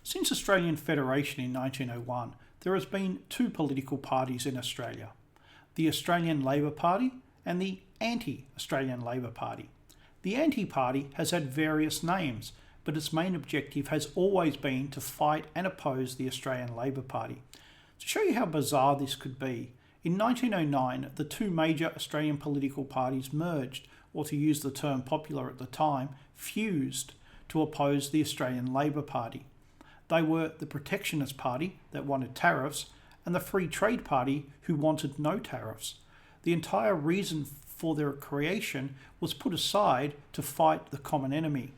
Since Australian Federation in 1901, there has been two political parties in Australia, the Australian Labor Party and the Anti-Australian Labor Party. The Anti-Party has had various names, but its main objective has always been to fight and oppose the Australian Labor Party. To show you how bizarre this could be, in 1909 the two major Australian political parties merged, or to use the term popular at the time, fused, to oppose the Australian Labor Party. They were the Protectionist Party, that wanted tariffs, and the Free Trade Party, who wanted no tariffs. The entire reason for their creation was put aside to fight the common enemy.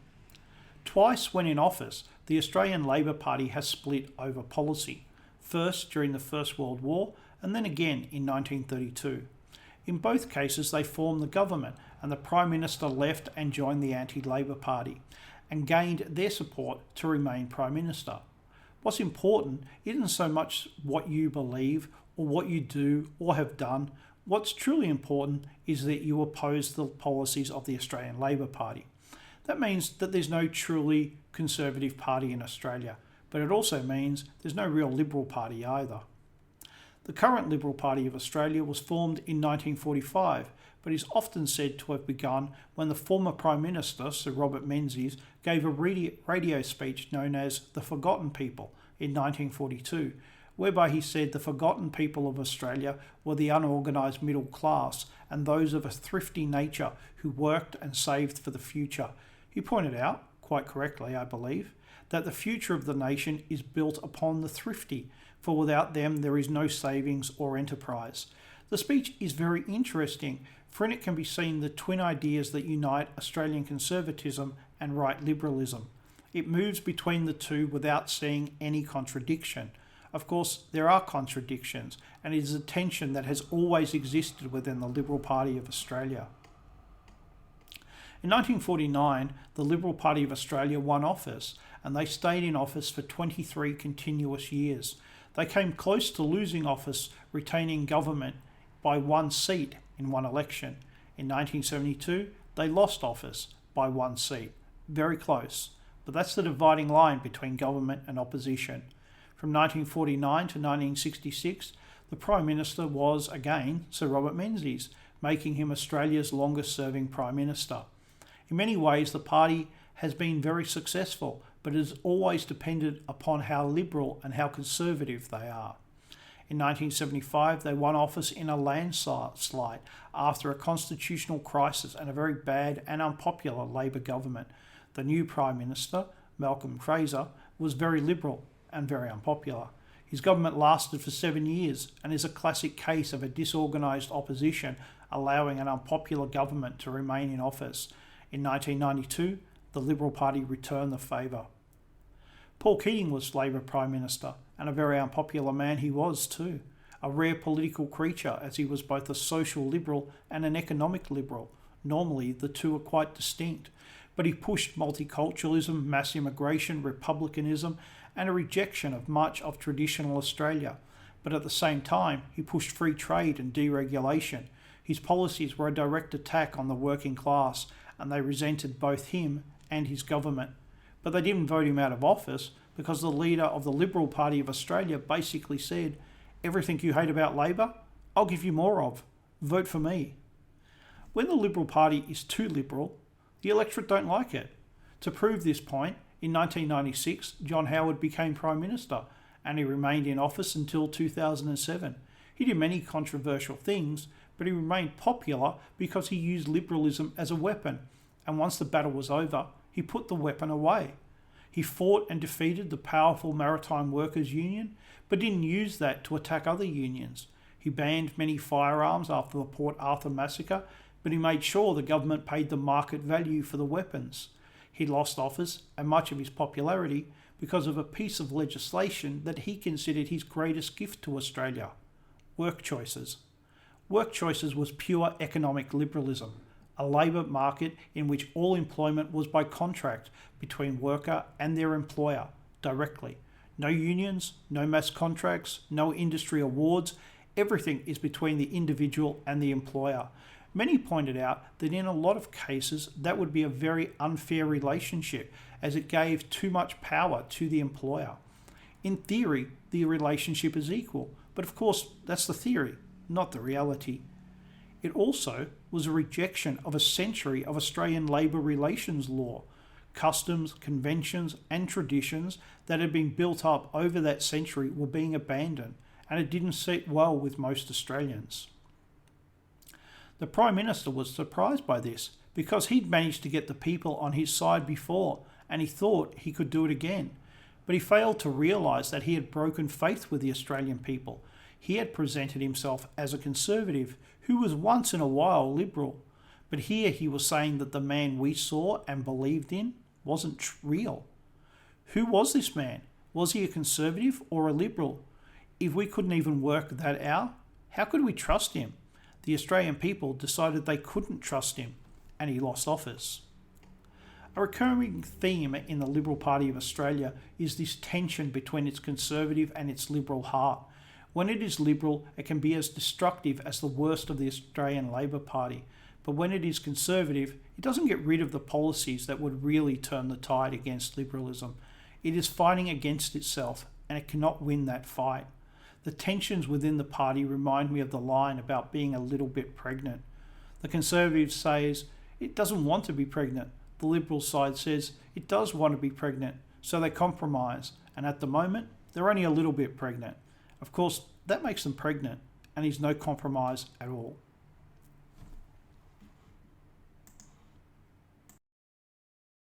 Twice when in office, the Australian Labor Party has split over policy, first during the First World War and then again in 1932. In both cases they formed the government, and the Prime Minister left and joined the Anti-Labor Party and gained their support to remain Prime Minister. What's important isn't so much what you believe or what you do or have done. What's truly important is that you oppose the policies of the Australian Labor Party. That means that there's no truly conservative party in Australia, but it also means there's no real Liberal Party either. The current Liberal Party of Australia was formed in 1945, but is often said to have begun when the former Prime Minister, Sir Robert Menzies, gave a radio speech known as The Forgotten People in 1942, whereby he said the forgotten people of Australia were the unorganised middle class and those of a thrifty nature who worked and saved for the future. He pointed out, quite correctly I believe, that the future of the nation is built upon the thrifty, for without them there is no savings or enterprise. The speech is very interesting, for in it can be seen the twin ideas that unite Australian conservatism and right liberalism. It moves between the two without seeing any contradiction. Of course, there are contradictions, and it is a tension that has always existed within the Liberal Party of Australia. In 1949, the Liberal Party of Australia won office, and they stayed in office for 23 continuous years. They came close to losing office, retaining government by one seat in one election. In 1972, they lost office by one seat. Very close. But that's the dividing line between government and opposition. From 1949 to 1966, the Prime Minister was, again, Sir Robert Menzies, making him Australia's longest-serving Prime Minister. In many ways, the party has been very successful, but it has always depended upon how liberal and how conservative they are. In 1975, they won office in a landslide after a constitutional crisis and a very bad and unpopular Labor government. The new Prime Minister, Malcolm Fraser, was very liberal and very unpopular. His government lasted for 7 years and is a classic case of a disorganised opposition allowing an unpopular government to remain in office. In 1992, the Liberal Party returned the favour. Paul Keating was Labor Prime Minister, and a very unpopular man he was too. A rare political creature, as he was both a social liberal and an economic liberal. Normally, the two are quite distinct. But he pushed multiculturalism, mass immigration, republicanism, and a rejection of much of traditional Australia. But at the same time, he pushed free trade and deregulation. His policies were a direct attack on the working class, and they resented both him and his government. But they didn't vote him out of office because the leader of the Liberal Party of Australia basically said, "Everything you hate about Labor, I'll give you more of. Vote for me." When the Liberal Party is too liberal, the electorate don't like it. To prove this point, in 1996, John Howard became Prime Minister, and he remained in office until 2007. He did many controversial things, but he remained popular because he used liberalism as a weapon, and once the battle was over, he put the weapon away. He fought and defeated the powerful Maritime Workers' Union, but didn't use that to attack other unions. He banned many firearms after the Port Arthur massacre, but he made sure the government paid the market value for the weapons. He lost office and much of his popularity because of a piece of legislation that he considered his greatest gift to Australia: work choices. Work choices was pure economic liberalism, a labour market in which all employment was by contract between worker and their employer directly. No unions, no mass contracts, no industry awards. Everything is between the individual and the employer. Many pointed out that in a lot of cases that would be a very unfair relationship, as it gave too much power to the employer. In theory, the relationship is equal, but of course that's the theory, not the reality. It also was a rejection of a century of Australian labour relations law, customs, conventions and traditions that had been built up over that century were being abandoned, and it didn't sit well with most Australians. The Prime Minister was surprised by this because he'd managed to get the people on his side before and he thought he could do it again. But he failed to realise that he had broken faith with the Australian people. He had presented himself as a conservative who was once in a while liberal. But here he was saying that the man we saw and believed in wasn't real. Who was this man? Was he a conservative or a liberal? If we couldn't even work that out, how could we trust him? The Australian people decided they couldn't trust him, and he lost office. A recurring theme in the Liberal Party of Australia is this tension between its conservative and its liberal heart. When it is liberal, it can be as destructive as the worst of the Australian Labor Party. But when it is conservative, it doesn't get rid of the policies that would really turn the tide against liberalism. It is fighting against itself, and it cannot win that fight. The tensions within the party remind me of the line about being a little bit pregnant. The Conservative says it doesn't want to be pregnant. The Liberal side says it does want to be pregnant, so they compromise, and at the moment, they're only a little bit pregnant. Of course, that makes them pregnant, and is no compromise at all.